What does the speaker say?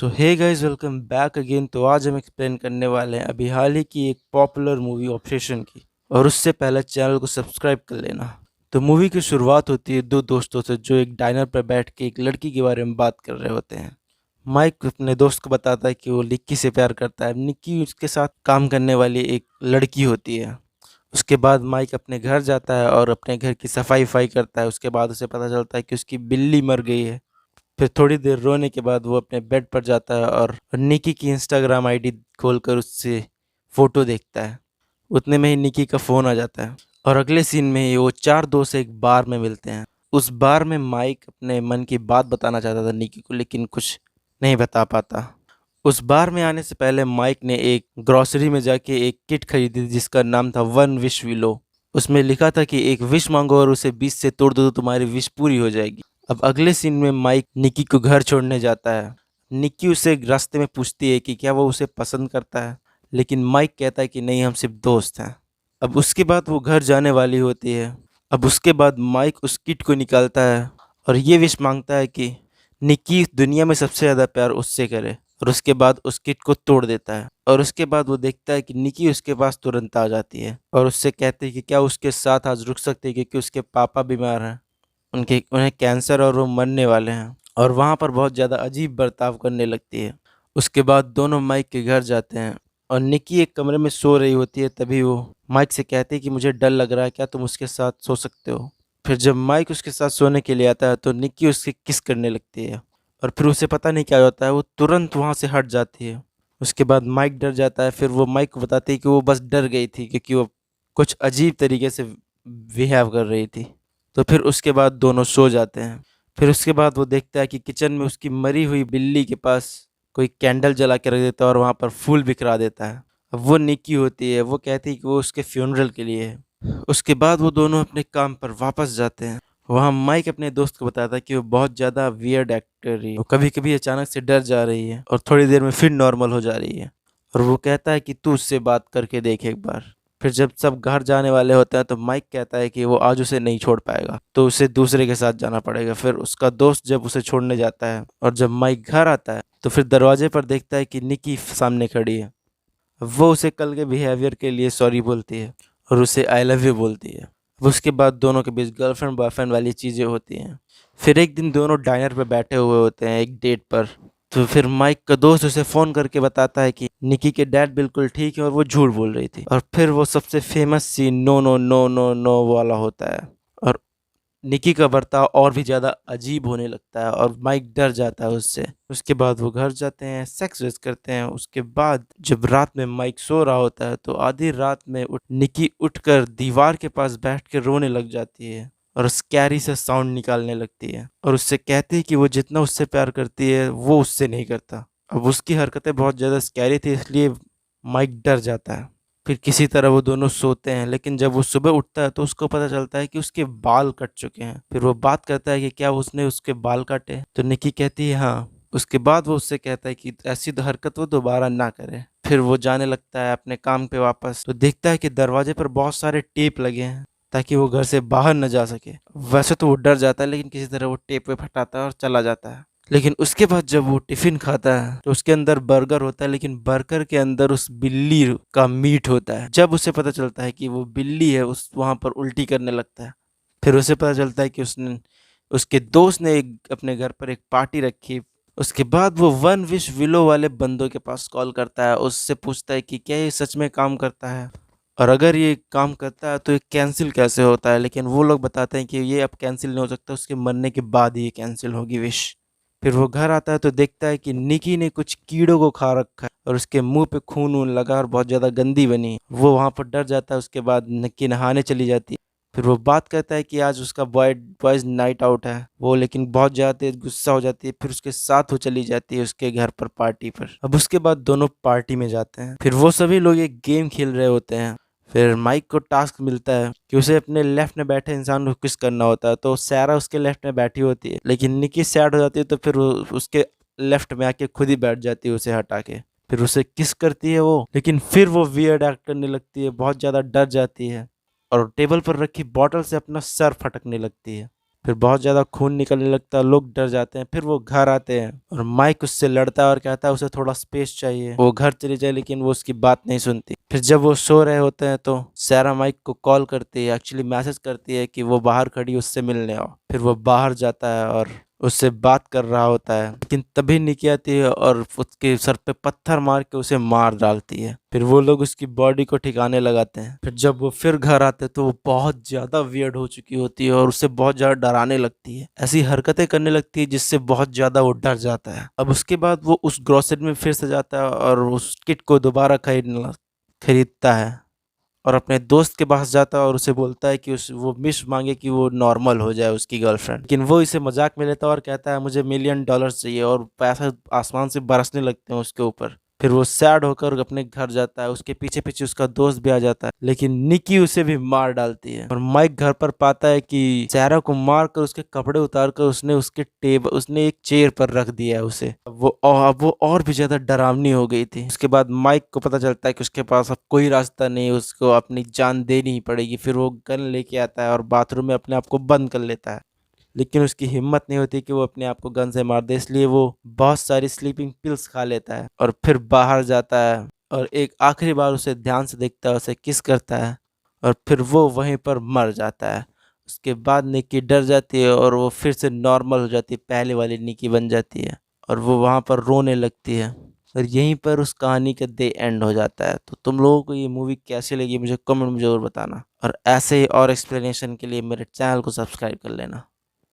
तो hey guys, welcome back again. तो आज हम एक्सप्लेन करने वाले हैं अभी हाल ही की एक पॉपुलर मूवी ऑब्सेशन की। और उससे पहले चैनल को सब्सक्राइब कर लेना। तो मूवी की शुरुआत होती है दो दोस्तों से जो एक डाइनर पर बैठ के एक लड़की के बारे में बात कर रहे होते हैं। माइक अपने दोस्त को बताता है कि वो निक्की से प्यार करता है। निक्की उसके साथ काम करने वाली एक लड़की होती है। उसके बाद माइक अपने घर जाता है और अपने घर की सफाई वफाई करता है। उसके बाद उसे पता चलता है कि उसकी बिल्ली मर गई है। फिर थोड़ी देर रोने के बाद वो अपने बेड पर जाता है और निकी की इंस्टाग्राम आईडी खोलकर उससे फोटो देखता है। उतने में ही निकी का फोन आ जाता है और अगले सीन में ही वो चार दोस्त एक बार में मिलते हैं। उस बार में माइक अपने मन की बात बताना चाहता था निकी को, लेकिन कुछ नहीं बता पाता। उस बार में आने से पहले माइक ने एक ग्रोसरी में जाके एक किट खरीदी थी जिसका नाम था वन विश विलो। उसमें लिखा था कि एक विश मांगो और उसे 20 से तोड़ दो तो तुम्हारी विश पूरी हो जाएगी। अब अगले सीन में माइक निकी को घर छोड़ने जाता है। निकी उसे रास्ते में पूछती है कि क्या वो उसे पसंद करता है, लेकिन माइक कहता है कि नहीं, हम सिर्फ दोस्त हैं। अब उसके बाद वो घर जाने वाली होती है। अब उसके बाद माइक उस किट को निकालता है और ये विश मांगता है कि निकी दुनिया में सबसे ज़्यादा प्यार उससे करे, और उसके बाद उस किट को तोड़ देता है। और उसके बाद वो देखता है कि निकी उसके पास तुरंत आ जाती है और उससे कहती है कि क्या उसके साथ आज रुक सकते हैं क्योंकि उसके पापा बीमार हैं। उन्हें कैंसर और वो मरने वाले हैं। और वहाँ पर बहुत ज़्यादा अजीब बर्ताव करने लगती है। उसके बाद दोनों माइक के घर जाते हैं और निकी एक कमरे में सो रही होती है। तभी वो माइक से कहती है कि मुझे डर लग रहा है, क्या तुम उसके साथ सो सकते हो। फिर जब माइक उसके साथ सोने के लिए आता है तो निकी उससे किस करने लगती है और फिर उसे पता नहीं क्या होता है, वो तुरंत वहाँ से हट जाती है। उसके बाद माइक डर जाता है। फिर वो माइक को बताती है कि वो बस डर गई थी क्योंकि वो कुछ अजीब तरीके से बिहेव कर रही थी। तो फिर उसके बाद दोनों सो जाते हैं। फिर उसके बाद वो देखता है कि किचन में उसकी मरी हुई बिल्ली के पास कोई कैंडल जला के रख देता है और वहाँ पर फूल बिखरा देता है। अब वो निकी होती है, वो कहती है कि वो उसके फ्यूनरल के लिए है। उसके बाद वो दोनों अपने काम पर वापस जाते हैं। वहाँ माइक अपने दोस्त को बताता है कि वो बहुत ज़्यादा वियर्ड एक्टर है, वो कभी कभी अचानक से डर जा रही है और थोड़ी देर में फिर नॉर्मल हो जा रही है। और वो कहता है कि तू उससे बात करके देख एक बार। फिर जब सब घर जाने वाले होते हैं तो माइक कहता है कि वो आज उसे नहीं छोड़ पाएगा, तो उसे दूसरे के साथ जाना पड़ेगा। फिर उसका दोस्त जब उसे छोड़ने जाता है और जब माइक घर आता है तो फिर दरवाजे पर देखता है कि निकी सामने खड़ी है। वो उसे कल के बिहेवियर के लिए सॉरी बोलती है और उसे आई लव यू बोलती है। अब उसके बाद दोनों के बीच गर्लफ्रेंड बॉयफ्रेंड वाली चीज़ें होती हैं। फिर एक दिन दोनों डाइनर पर बैठे हुए होते हैं एक डेट पर। तो फिर माइक का दोस्त उसे फ़ोन करके बताता है कि निकी के डैड बिल्कुल ठीक है और वो झूठ बोल रही थी। और फिर वो सबसे famous scene no no no no no वाला होता है और निकी का बर्ताव और भी ज़्यादा अजीब होने लगता है और माइक डर जाता है उससे। उसके बाद वो घर जाते हैं, सेक्स वेक्स करते हैं। उसके बाद जब रात में माइक सो रहा होता है तो आधी रात में निकी उठकर दीवार के पास बैठ के रोने लग जाती है और स्कैरी से साउंड निकालने लगती है और उससे कहती है कि वो जितना उससे प्यार करती है वो उससे नहीं करता। अब उसकी हरकतें बहुत ज़्यादा स्कैरी थी, इसलिए माइक डर जाता है। फिर किसी तरह वो दोनों सोते हैं, लेकिन जब वो सुबह उठता है तो उसको पता चलता है कि उसके बाल कट चुके हैं। फिर वो बात करता है कि क्या उसने उसके बाल काटे, तो निकी कहती है हाँ। उसके बाद वो उससे कहता है कि ऐसी हरकत वो दोबारा ना करे। फिर वो जाने लगता है अपने काम पे वापस, तो देखता है कि दरवाजे पर बहुत सारे टेप लगे हैं ताकि वो घर से बाहर न जा सके। वैसे तो वो डर जाता है, लेकिन किसी तरह वो टेप पे हटाता है और चला जाता है। लेकिन उसके बाद जब वो टिफिन खाता है तो उसके अंदर बर्गर होता है, लेकिन बर्गर के अंदर उस बिल्ली का मीट होता है। जब उसे पता चलता है कि वो बिल्ली है, उस वहां पर उल्टी करने लगता है। फिर उसे पता चलता है कि उसने उसके दोस्त ने अपने घर पर एक पार्टी रखी। उसके बाद वो वन विश विलो वाले बंदों के पास कॉल करता है, उससे पूछता है कि क्या ये सच में काम करता है और अगर ये काम करता है तो ये कैंसिल कैसे होता है। लेकिन वो लोग बताते हैं कि ये अब कैंसिल नहीं हो सकता, उसके मरने के बाद ही ये कैंसिल होगी विश। फिर वो घर आता है तो देखता है कि निकी ने कुछ कीड़ों को खा रखा है और उसके मुंह पे खून वून लगा और बहुत ज़्यादा गंदी बनी। वो वहाँ पर डर जाता है। उसके बाद निकी नहाने चली जाती है। फिर वो बात करता है कि आज उसका बॉयज नाइट आउट है वो, लेकिन बहुत ज़्यादा तेज गुस्सा हो जाती है। फिर उसके साथ वो चली जाती है उसके घर पर पार्टी पर। अब उसके बाद दोनों पार्टी में जाते हैं। फिर वो सभी लोग एक गेम खेल रहे होते हैं। फिर माइक को टास्क मिलता है कि उसे अपने लेफ्ट में बैठे इंसान को किस करना होता है। तो सैरा उसके लेफ्ट में बैठी होती है, लेकिन निकी सैड हो जाती है तो फिर वो उसके लेफ्ट में आके खुद ही बैठ जाती है उसे हटा के। फिर उसे किस करती है वो, लेकिन फिर वो वियर्ड एक्ट करने लगती है, बहुत ज़्यादा डर जाती है और टेबल पर रखी बॉटल से अपना सर फटकने लगती है। फिर बहुत ज़्यादा खून निकलने लगता है, लोग डर जाते हैं। फिर वो घर आते हैं और माइक उससे लड़ता है और कहता है उसे थोड़ा स्पेस चाहिए, वो घर चली जाए, लेकिन वो उसकी बात नहीं सुनती। फिर जब वो सो रहे होते हैं तो सारा माइक को कॉल करती है, एक्चुअली मैसेज करती है कि वो बाहर खड़ी उससे मिलने आओ। फिर वो बाहर जाता है और उससे बात कर रहा होता है, लेकिन तभी निकी आती है और उसके सर पे पत्थर मार के उसे मार डालती है। फिर वो लोग उसकी बॉडी को ठिकाने लगाते हैं। फिर जब वो फिर घर आते हैं तो वो बहुत ज्यादा वियर्ड हो चुकी होती है और उसे बहुत ज्यादा डराने लगती है, ऐसी हरकतें करने लगती है जिससे बहुत ज्यादा वो डर जाता है। अब उसके बाद वो उस ग्रोसरी में फिर से जाता है और उस किट को दोबारा खरीदता है और अपने दोस्त के पास जाता है और उसे बोलता है कि उस वो विश मांगे कि वो नॉर्मल हो जाए उसकी गर्लफ्रेंड। लेकिन वो इसे मजाक में लेता है और कहता है मुझे $1,000,000 चाहिए, और पैसा आसमान से बरसने लगते हैं उसके ऊपर। फिर वो सैड होकर अपने घर जाता है, उसके पीछे पीछे उसका दोस्त भी आ जाता है, लेकिन निकी उसे भी मार डालती है। और माइक घर पर पाता है कि सैरा को मार कर उसके कपड़े उतार कर उसने एक चेयर पर रख दिया है उसे। अब वो और भी ज्यादा डरावनी हो गई थी। उसके बाद माइक को पता चलता है कि उसके पास अब कोई रास्ता नहीं, उसको अपनी जान देनी ही पड़ेगी। फिर वो गन लेके आता है और बाथरूम में अपने आप को बंद कर लेता है, लेकिन उसकी हिम्मत नहीं होती कि वो अपने आप को गन से मार दे, इसलिए वो बहुत सारी स्लीपिंग पिल्स खा लेता है और फिर बाहर जाता है और एक आखिरी बार उसे ध्यान से देखता है, उसे किस करता है और फिर वो वहीं पर मर जाता है। उसके बाद निकी डर जाती है और वो फिर से नॉर्मल हो जाती है, पहले वाली निकी बन जाती है और वो वहाँ पर रोने लगती है। और यहीं पर उस कहानी का डे एंड हो जाता है। तो तुम लोगों को ये मूवी कैसी लगी मुझे कमेंट में ज़रूर बताना, और ऐसे ही और एक्सप्लेनेशन के लिए मेरे चैनल को सब्सक्राइब कर लेना।